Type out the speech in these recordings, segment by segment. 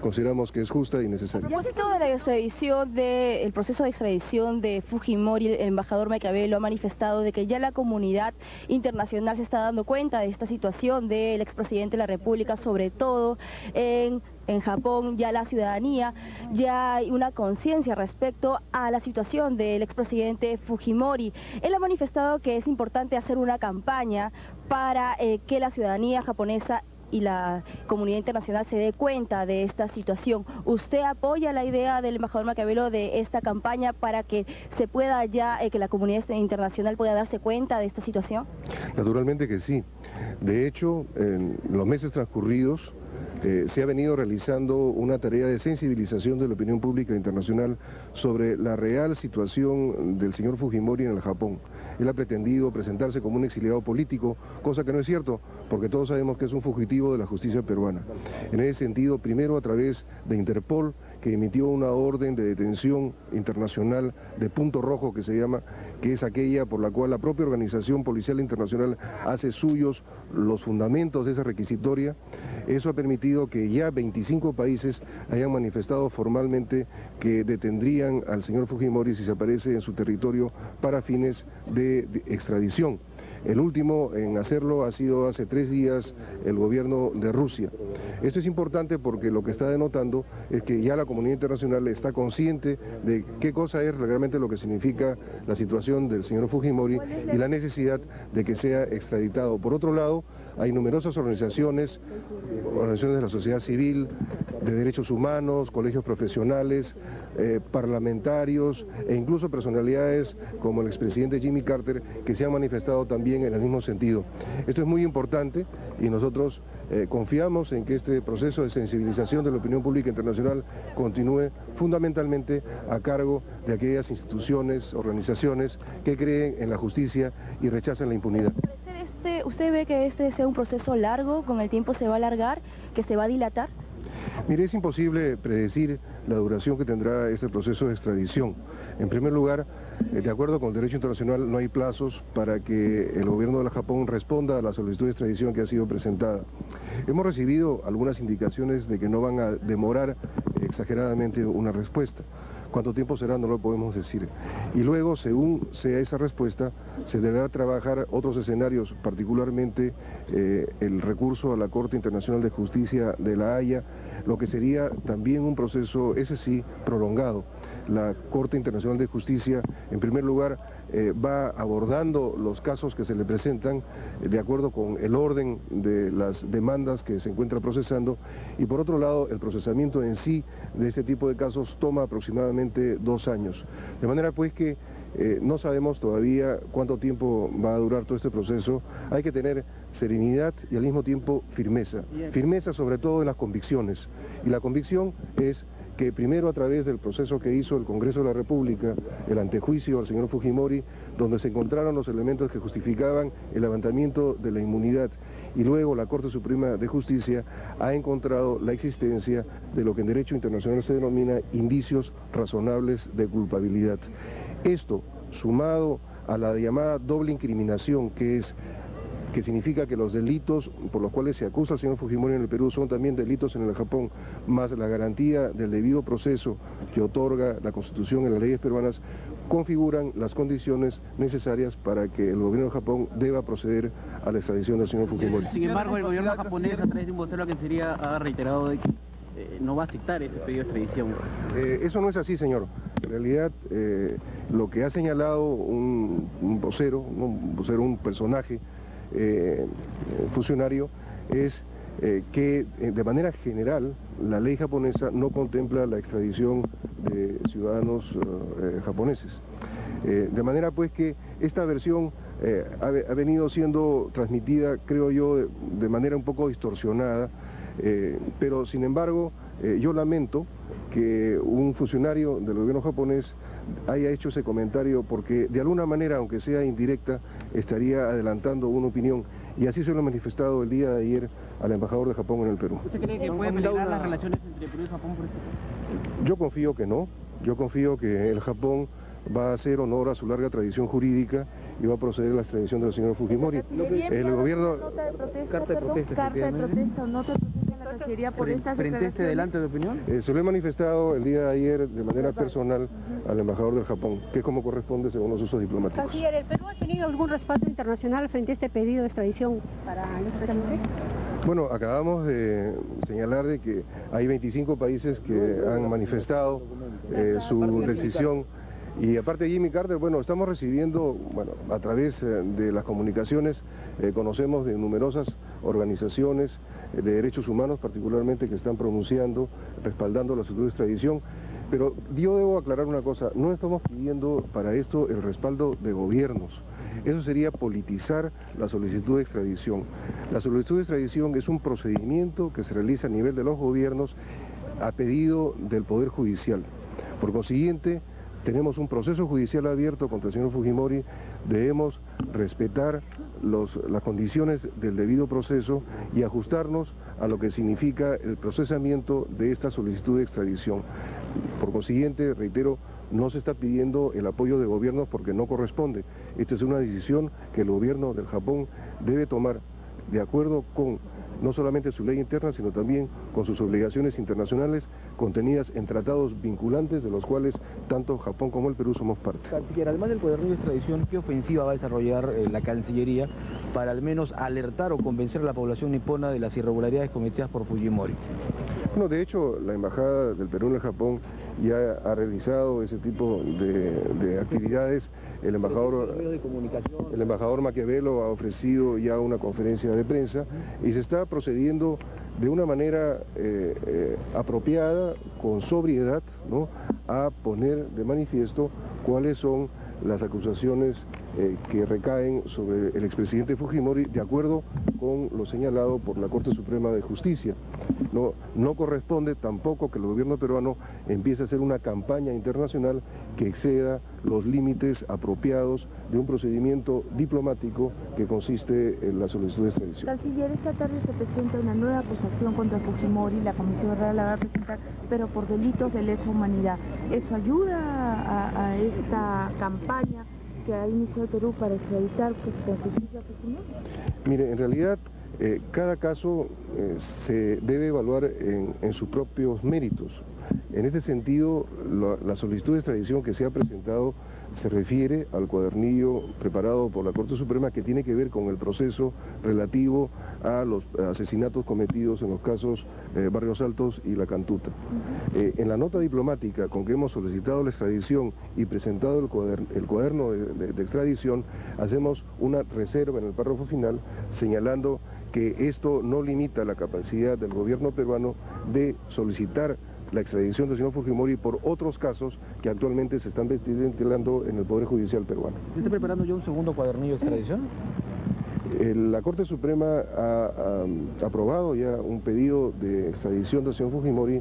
consideramos que es justa y necesaria. A propósito de la extradición, el proceso de extradición de Fujimori, el embajador Maquiavelo ha manifestado de que ya la comunidad internacional se está dando cuenta de esta situación del expresidente de la República, sobre todo en Japón. Ya la ciudadanía, ya hay una conciencia respecto a la situación del expresidente Fujimori. Él ha manifestado que es importante hacer una campaña para que la ciudadanía japonesa y la comunidad internacional se dé cuenta de esta situación. ¿Usted apoya la idea del embajador Maquiavelo de esta campaña para que se pueda ya, que la comunidad internacional pueda darse cuenta de esta situación? Naturalmente que sí. De hecho, en los meses transcurridos se ha venido realizando una tarea de sensibilización de la opinión pública internacional sobre la real situación del señor Fujimori en el Japón. Él ha pretendido presentarse como un exiliado político, cosa que no es cierto, porque todos sabemos que es un fugitivo de la justicia peruana. En ese sentido, primero a través de Interpol, que emitió una orden de detención internacional de punto rojo, que se llama, que es aquella por la cual la propia Organización Policial Internacional hace suyos los fundamentos de esa requisitoria. Eso ha permitido que ya 25 países hayan manifestado formalmente que detendrían al señor Fujimori si se aparece en su territorio para fines de extradición. El último en hacerlo ha sido hace 3 días el gobierno de Rusia. Esto es importante porque lo que está denotando es que ya la comunidad internacional está consciente de qué cosa es realmente lo que significa la situación del señor Fujimori y la necesidad de que sea extraditado. Por otro lado, hay numerosas organizaciones de la sociedad civil, de derechos humanos, colegios profesionales, parlamentarios e incluso personalidades como el expresidente Jimmy Carter, que se han manifestado también en el mismo sentido. Esto es muy importante y nosotros confiamos en que este proceso de sensibilización de la opinión pública internacional continúe fundamentalmente a cargo de aquellas instituciones, organizaciones que creen en la justicia y rechazan la impunidad. ¿Usted ve que este sea un proceso largo, con el tiempo se va a alargar, que se va a dilatar? Mire, es imposible predecir la duración que tendrá este proceso de extradición. En primer lugar, de acuerdo con el derecho internacional, no hay plazos para que el gobierno de Japón responda a la solicitud de extradición que ha sido presentada. Hemos recibido algunas indicaciones de que no van a demorar exageradamente una respuesta. ¿Cuánto tiempo será? No lo podemos decir. Y luego, según sea esa respuesta, se deberá trabajar otros escenarios, particularmente el recurso a la Corte Internacional de Justicia de La Haya, lo que sería también un proceso, ese sí, prolongado. La Corte Internacional de Justicia, en primer lugar, va abordando los casos que se le presentan de acuerdo con el orden de las demandas que se encuentra procesando, y por otro lado, el procesamiento en sí de este tipo de casos toma aproximadamente 2 años. De manera pues que no sabemos todavía cuánto tiempo va a durar todo este proceso. Hay que tener serenidad y al mismo tiempo firmeza. Firmeza sobre todo en las convicciones. Y la convicción es que primero a través del proceso que hizo el Congreso de la República, el antejuicio al señor Fujimori, donde se encontraron los elementos que justificaban el levantamiento de la inmunidad, y luego la Corte Suprema de Justicia ha encontrado la existencia de lo que en derecho internacional se denomina indicios razonables de culpabilidad. Esto, sumado a la llamada doble incriminación, que significa que los delitos por los cuales se acusa al señor Fujimori en el Perú son también delitos en el Japón, más la garantía del debido proceso que otorga la Constitución y las leyes peruanas, configuran las condiciones necesarias para que el gobierno de Japón deba proceder a la extradición del señor Fujimori. Sin embargo, el gobierno japonés, a través de un vocero que sería, ha reiterado de que no va a aceptar ese pedido de extradición. Eso no es así, señor. En realidad, lo que ha señalado un vocero, un personaje, funcionario, es que de manera general la ley japonesa no contempla la extradición de ciudadanos japoneses. De manera pues que esta versión ha venido siendo transmitida, creo yo, de manera un poco distorsionada, pero sin embargo yo lamento que un funcionario del gobierno japonés haya hecho ese comentario porque de alguna manera, aunque sea indirecta, estaría adelantando una opinión, y así se lo ha manifestado el día de ayer al embajador de Japón en el Perú. ¿Usted cree que puede peligrar las relaciones entre Perú y Japón por esto? Yo confío que no, yo confío que el Japón va a hacer honor a su larga tradición jurídica y va a proceder a la extradición del señor Fujimori. El gobierno... Carta de protesta, nota de protesta, sería por estas ¿Frente a este adelanto de opinión? Se lo he manifestado el día de ayer de manera personal al embajador del Japón, que es como corresponde según los usos diplomáticos. Canciller, ¿el Perú ha tenido algún respaldo internacional frente a este pedido de extradición para el expresidente? Bueno, acabamos de señalar de que hay 25 países que han manifestado su decisión. Y aparte de Jimmy Carter, bueno, estamos recibiendo, bueno, a través de las comunicaciones, conocemos de numerosas organizaciones de derechos humanos, particularmente, que están pronunciando, respaldando la solicitud de extradición. Pero yo debo aclarar una cosa, no estamos pidiendo para esto el respaldo de gobiernos. Eso sería politizar la solicitud de extradición. La solicitud de extradición es un procedimiento que se realiza a nivel de los gobiernos a pedido del Poder Judicial. Por consiguiente, tenemos un proceso judicial abierto contra el señor Fujimori, debemos respetar las condiciones del debido proceso y ajustarnos a lo que significa el procesamiento de esta solicitud de extradición. Por consiguiente, reitero, no se está pidiendo el apoyo de gobiernos porque no corresponde. Esta es una decisión que el gobierno del Japón debe tomar de acuerdo con no solamente su ley interna, sino también con sus obligaciones internacionales contenidas en tratados vinculantes de los cuales tanto Japón como el Perú somos parte. Canciller, además del cuadernillo de extradición, ¿qué ofensiva va a desarrollar la Cancillería para al menos alertar o convencer a la población nipona de las irregularidades cometidas por Fujimori? Bueno, de hecho, la Embajada del Perú en el Japón ya ha realizado ese tipo de actividades. El embajador Maquiavelo ha ofrecido ya una conferencia de prensa y se está procediendo de una manera apropiada, con sobriedad, ¿no?, a poner de manifiesto cuáles son las acusaciones que recaen sobre el expresidente Fujimori de acuerdo con lo señalado por la Corte Suprema de Justicia. No corresponde tampoco que el gobierno peruano empiece a hacer una campaña internacional que exceda los límites apropiados de un procedimiento diplomático que consiste en la solicitud de extradición. Canciller, esta tarde se presenta una nueva acusación contra Fujimori, la Comisión Real la va a presentar, pero por delitos de lesa humanidad. ¿Eso ayuda a esta campaña que ha iniciado el Perú para extraditar con justicia a Fujimori? Mire, en realidad cada caso se debe evaluar en sus propios méritos. En este sentido, la solicitud de extradición que se ha presentado se refiere al cuadernillo preparado por la Corte Suprema que tiene que ver con el proceso relativo a los asesinatos cometidos en los casos Barrios Altos y La Cantuta. En la nota diplomática con que hemos solicitado la extradición y presentado el cuaderno de extradición, hacemos una reserva en el párrafo final señalando que esto no limita la capacidad del gobierno peruano de solicitar la extradición del señor Fujimori por otros casos que actualmente se están ventilando en el Poder Judicial peruano. ¿Se está preparando ya un segundo cuadernillo de extradición? La Corte Suprema ha aprobado ya un pedido de extradición del señor Fujimori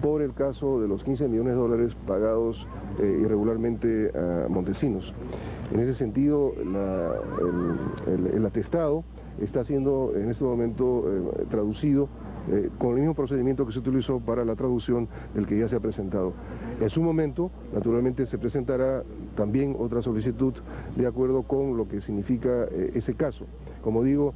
por el caso de los 15 millones de dólares pagados irregularmente a Montesinos. En ese sentido, el atestado está siendo en este momento traducido con el mismo procedimiento que se utilizó para la traducción del que ya se ha presentado. En su momento, naturalmente, se presentará también otra solicitud de acuerdo con lo que significa ese caso. Como digo,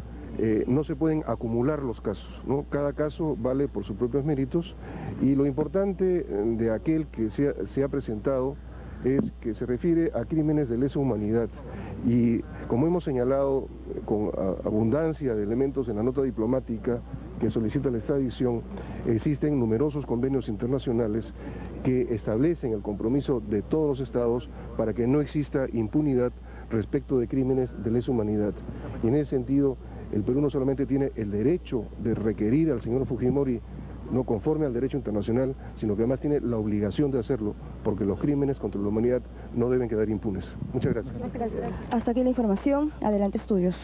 no se pueden acumular los casos, ¿no? Cada caso vale por sus propios méritos y lo importante de aquel que se ha presentado es que se refiere a crímenes de lesa humanidad y como hemos señalado con abundancia de elementos en la nota diplomática que solicita la extradición, existen numerosos convenios internacionales que establecen el compromiso de todos los estados para que no exista impunidad respecto de crímenes de lesa humanidad. Y en ese sentido, el Perú no solamente tiene el derecho de requerir al señor Fujimori no conforme al derecho internacional, sino que además tiene la obligación de hacerlo, porque los crímenes contra la humanidad no deben quedar impunes. Muchas gracias. Hasta aquí la información. Adelante, estudios.